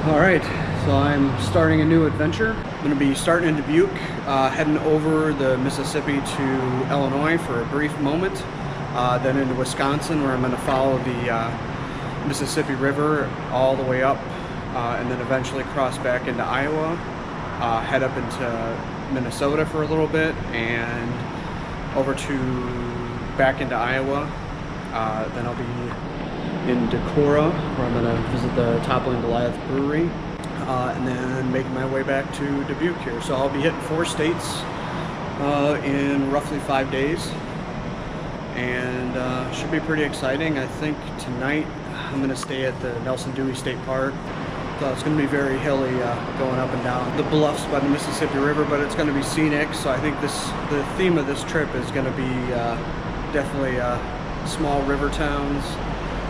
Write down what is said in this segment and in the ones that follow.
All right, so I'm starting a new adventure. I'm going to be starting in Dubuque, heading over the Mississippi to Illinois for a brief moment, then into Wisconsin, where I'm going to follow the Mississippi River all the way up, and then eventually cross back into Iowa, head up into Minnesota for a little bit, and over to back into Iowa. Then I'll be in Decorah, where I'm going to visit the Toppling Goliath Brewery, and then making my way back to Dubuque here. So I'll be hitting 4 states in roughly 5 days, and should be pretty exciting. I think tonight I'm going to stay at the Nelson Dewey State Park. So it's going to be very hilly, going up and down the bluffs by the Mississippi River, but it's going to be scenic. So I think the theme of this trip is going to be definitely small river towns,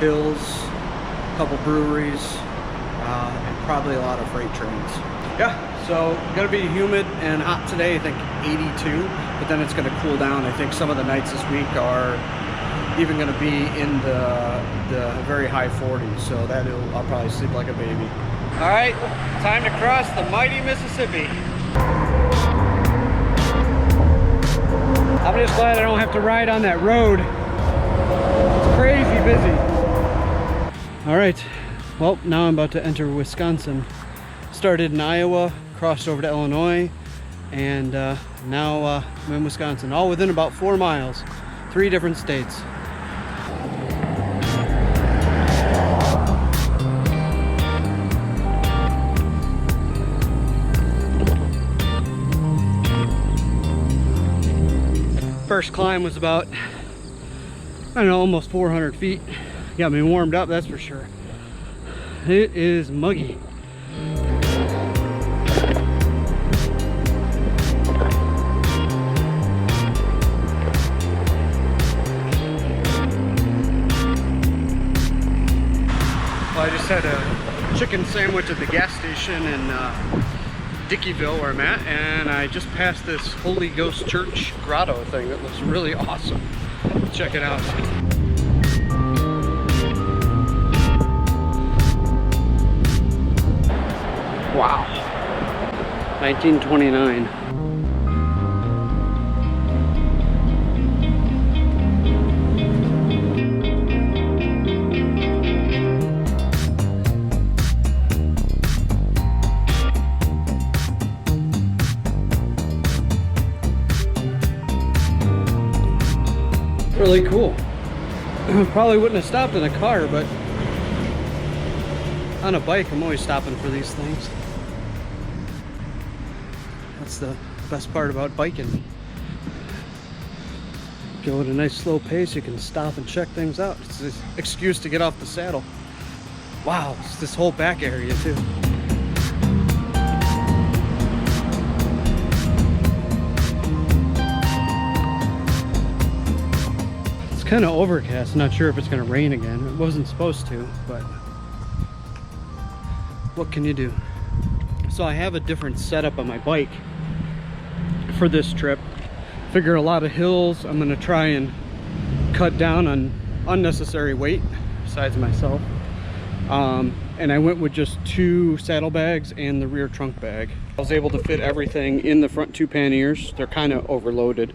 hills, a couple breweries, and probably a lot of freight trains. Yeah, so gonna be humid and hot today, I think 82, but then it's gonna cool down. I think some of the nights this week are even gonna be in the very high 40s, so I'll probably sleep like a baby. All right, time to cross the mighty Mississippi. I'm just glad I don't have to ride on that road. It's crazy busy. All right, well, now I'm about to enter Wisconsin. Started in Iowa, crossed over to Illinois, and now I'm in Wisconsin, all within about 4 miles, 3 different states. First climb was about, I don't know, almost 400 feet. Got me warmed up, that's for sure. It is muggy. Well, I just had a chicken sandwich at the gas station in Dickeyville, where I'm at, and I just passed this Holy Ghost Church grotto thing that looks really awesome. Check it out. Wow, 1929. Really cool. Probably wouldn't have stopped in a car, but on a bike I'm always stopping for these things. That's the best part about biking. Go at a nice slow pace, you can stop and check things out. It's an excuse to get off the saddle. Wow, it's this whole back area too. It's kind of overcast, not sure if it's going to rain again. It wasn't supposed to, but what can you do? So I have a different setup on my bike for this trip. Figure a lot of hills. I'm going to try and cut down on unnecessary weight besides myself. And I went with just 2 saddlebags and the rear trunk bag. I was able to fit everything in the front 2 panniers. They're kind of overloaded.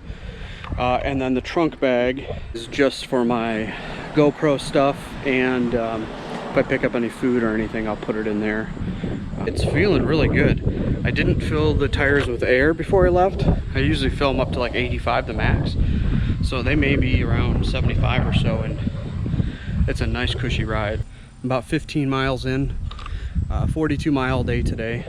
And then the trunk bag is just for my GoPro stuff, and if I pick up any food or anything, I'll put it in there. It's feeling really good. I didn't fill the tires with air before I left. I usually fill them up to like 85 the max, so they may be around 75 or so, and it's a nice cushy ride. About 15 miles in, 42 mile day today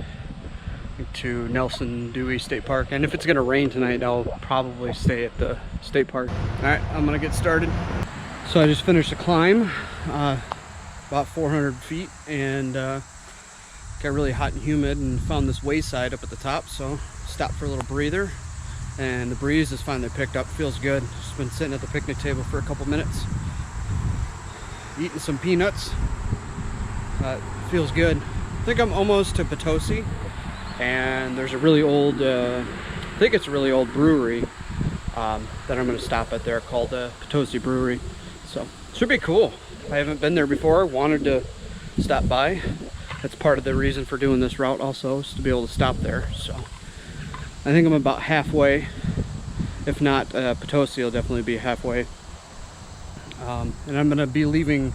to Nelson Dewey State Park, and if it's gonna rain tonight, I'll probably stay at the state park. All right, I'm gonna get started. So I just finished a climb, about 400 feet, and got really hot and humid, and found this wayside up at the top, so stopped for a little breather, and the breeze has finally picked up. Feels good. Just been sitting at the picnic table for a couple minutes, eating some peanuts. Feels good. I think I'm almost to Potosi, and there's a really old, I think it's a really old brewery that I'm going to stop at there, called Potosi Brewery. So should be cool. I haven't been there before. Wanted to stop by. that's part of the reason for doing this route also, is to be able to stop there. So I think I'm about halfway. If not, Potosi will definitely be halfway. And I'm gonna be leaving.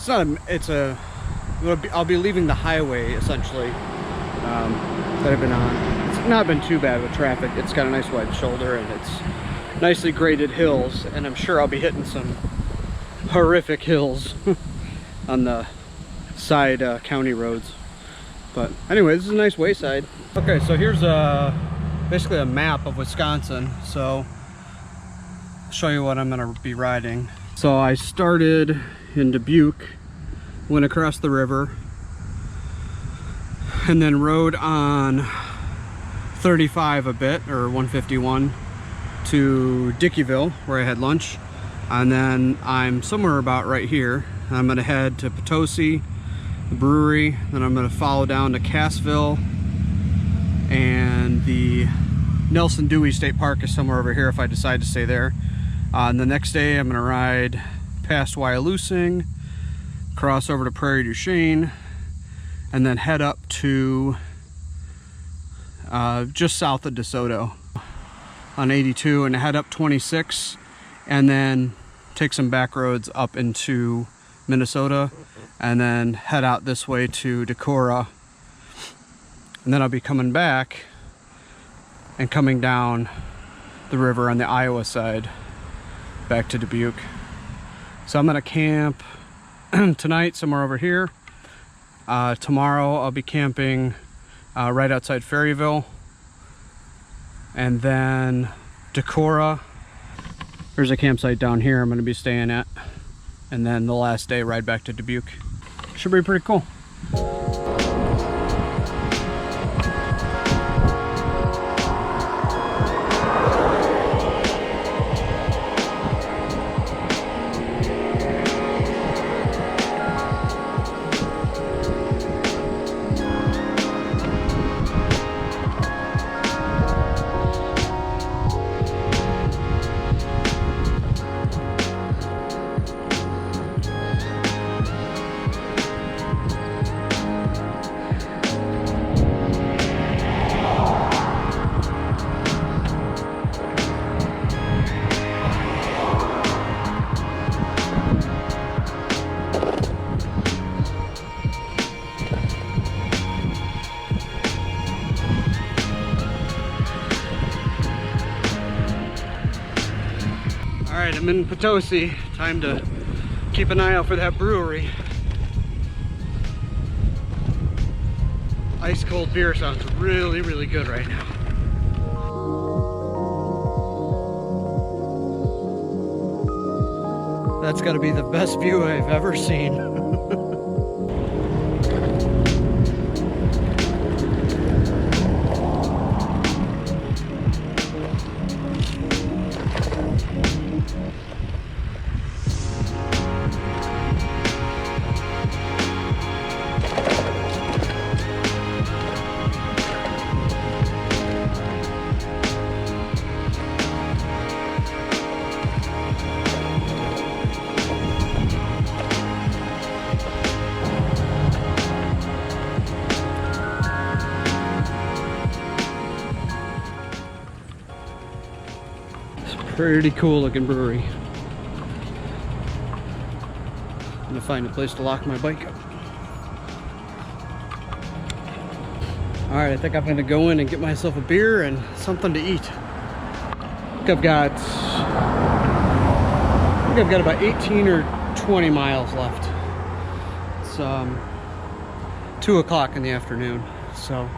I'll be leaving the highway essentially that I've been on. It's not been too bad with traffic. It's got a nice wide shoulder and it's nicely graded hills, and I'm sure I'll be hitting some horrific hills on the side county roads. But anyway, this is a nice wayside. Okay, so here's basically a map of Wisconsin. So I'll show you what I'm gonna be riding. So I started in Dubuque, went across the river, and then rode on 35 a bit, or 151, to Dickeyville, where I had lunch. And then I'm somewhere about right here. I'm gonna head to Potosi, the brewery, then I'm gonna follow down to Cassville, and the Nelson Dewey State Park is somewhere over here if I decide to stay there. And the next day I'm gonna ride past Wyalusing, cross over to Prairie du Chien, and then head up to just south of DeSoto on 82, and head up 26, and then take some back roads up into Minnesota, and then head out this way to Decorah, and then I'll be coming back and coming down the river on the Iowa side back to Dubuque. So I'm gonna camp tonight somewhere over here. Tomorrow I'll be camping right outside Ferryville, and then Decorah. There's a campsite down here I'm gonna be staying at, and then the last day ride back to Dubuque. Should be pretty cool. Alright, I'm in Potosi. Time to keep an eye out for that brewery. Ice cold beer sounds really, really good right now. That's gotta be the best view I've ever seen. Pretty cool looking brewery. I'm gonna find a place to lock my bike up. Alright, I think I'm gonna go in and get myself a beer and something to eat. I think I've got about 18 or 20 miles left. It's 2 o'clock in the afternoon, so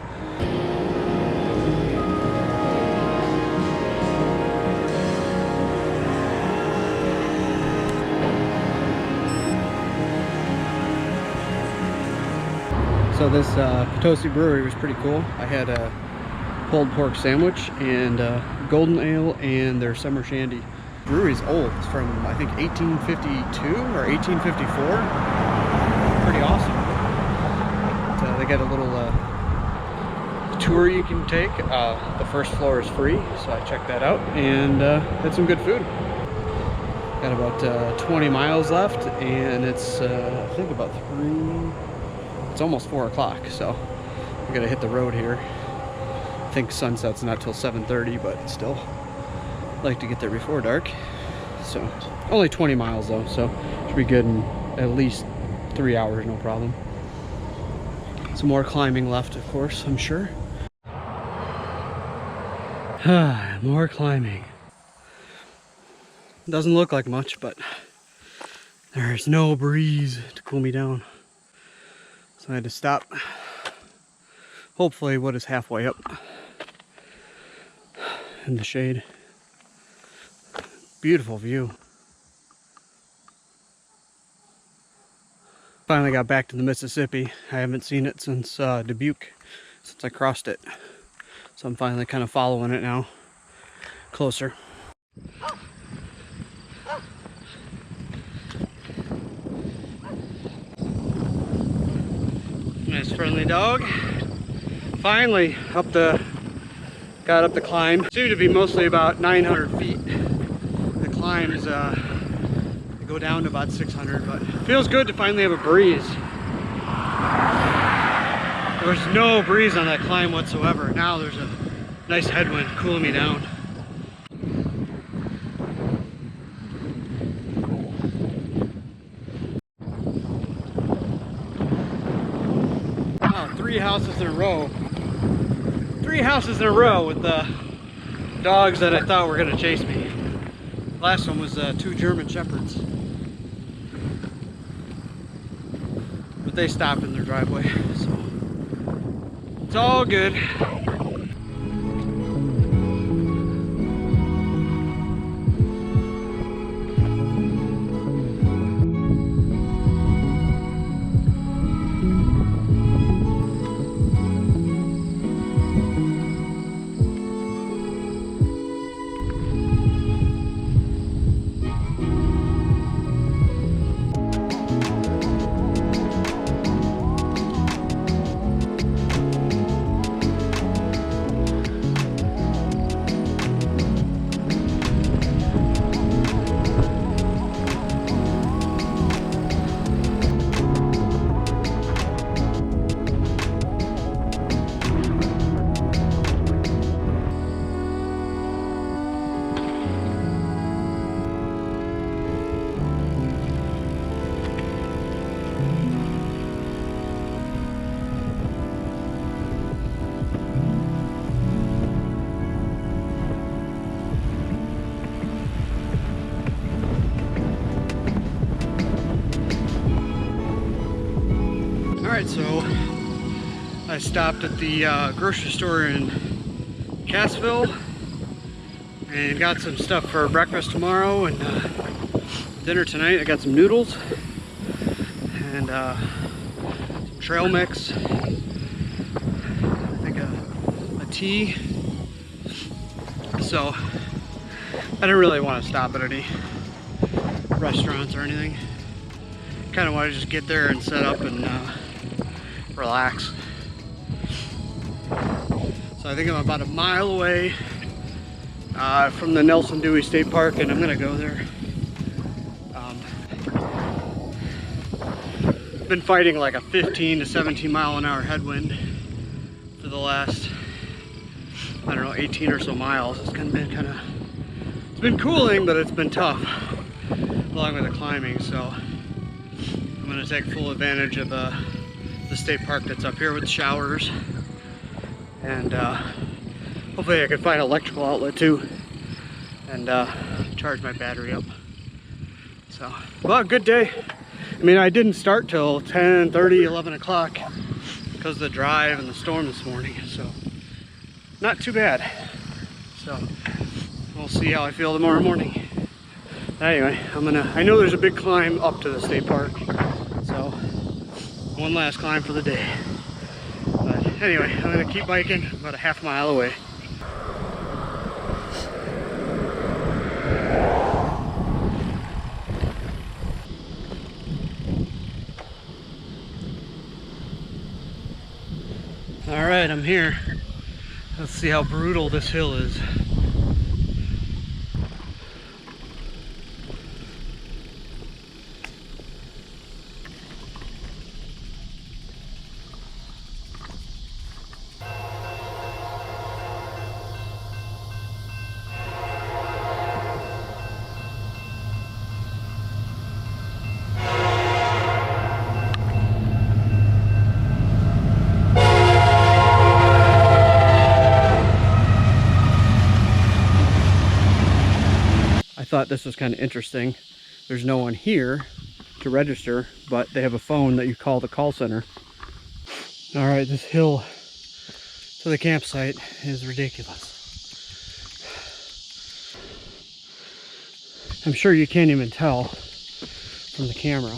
So this Potosi brewery was pretty cool. I had a pulled pork sandwich and golden ale and their summer shandy. The brewery's old. It's from I think 1852 or 1854. Pretty awesome. But, they got a little tour you can take. The first floor is free, so I checked that out and had some good food. Got about 20 miles left, and it's I think about It's almost 4 o'clock, so I gotta hit the road here. I think sunset's not till 7:30, but still like to get there before dark. So only 20 miles though, so should be good in at least 3 hours, no problem. Some more climbing left, of course, I'm sure. More climbing. Doesn't look like much, but there's no breeze to cool me down. So I had to stop. Hopefully what is halfway up in the shade. Beautiful view. Finally got back to the Mississippi. I haven't seen it since Dubuque, since I crossed it. So I'm finally kind of following it now, closer. Nice friendly dog. Finally got up the climb. Seemed to be mostly about 900 feet. The climbs go down to about 600, but it feels good to finally have a breeze. There was no breeze on that climb whatsoever. Now there's a nice headwind cooling me down. Wow, 3 houses in a row. 3 houses in a row with the dogs that I thought were gonna chase me. Last one was 2 German Shepherds. But they stopped in their driveway, so it's all good. Alright, so I stopped at the grocery store in Cassville and got some stuff for breakfast tomorrow and dinner tonight. I got some noodles and some trail mix, I think a tea. So I didn't really want to stop at any restaurants or anything. Kind of want to just get there and set up and relax. So I think I'm about a mile away from the Nelson Dewey State Park, and I'm gonna go there. Been fighting like a 15 to 17 mile an hour headwind for the last, I don't know, 18 or so miles. It's been cooling, but it's been tough along with the climbing. So I'm gonna take full advantage of the state park that's up here with showers, and hopefully I can find an electrical outlet too and charge my battery up. So, well, good day. I mean, I didn't start till 10:30, 11 o'clock because of the drive and the storm this morning, so not too bad. So we'll see how I feel tomorrow morning. Anyway, I know there's a big climb up to the state park, so one last climb for the day. But anyway, I'm gonna keep biking about a half mile away. All right, I'm here. Let's see how brutal this hill is. thought this was kind of interesting. There's no one here to register, but they have a phone that you call the call center. All right, this hill to the campsite is ridiculous. I'm sure you can't even tell from the camera.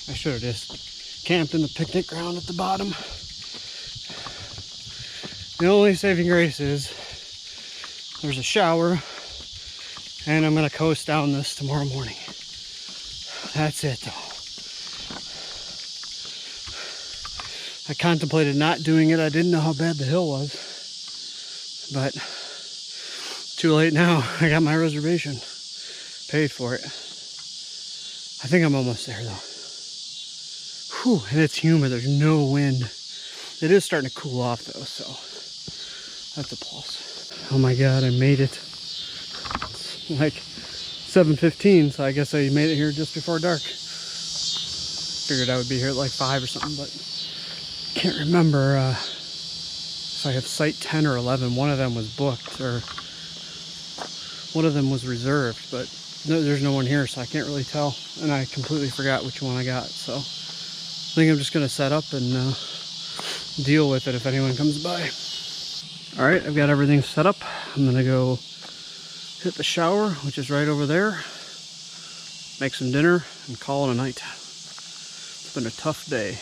I should have just camped in the picnic ground at the bottom. The only saving grace is there's a shower, and I'm gonna coast down this tomorrow morning. That's it though. I contemplated not doing it. I didn't know how bad the hill was, but too late now. I got my reservation, paid for it. I think I'm almost there though. Whew, and it's humid, there's no wind. It is starting to cool off though, so that's a plus. Oh my God, I made it. It's like 7:15, so I guess I made it here just before dark. Figured I would be here at like 5 or something, but can't remember if I have site 10 or 11. One of them was booked, or one of them was reserved, but no, there's no one here, so I can't really tell. And I completely forgot which one I got, so I think I'm just gonna set up and deal with it if anyone comes by. All right, I've got everything set up. I'm gonna go hit the shower, which is right over there, make some dinner, and call it a night. It's been a tough day.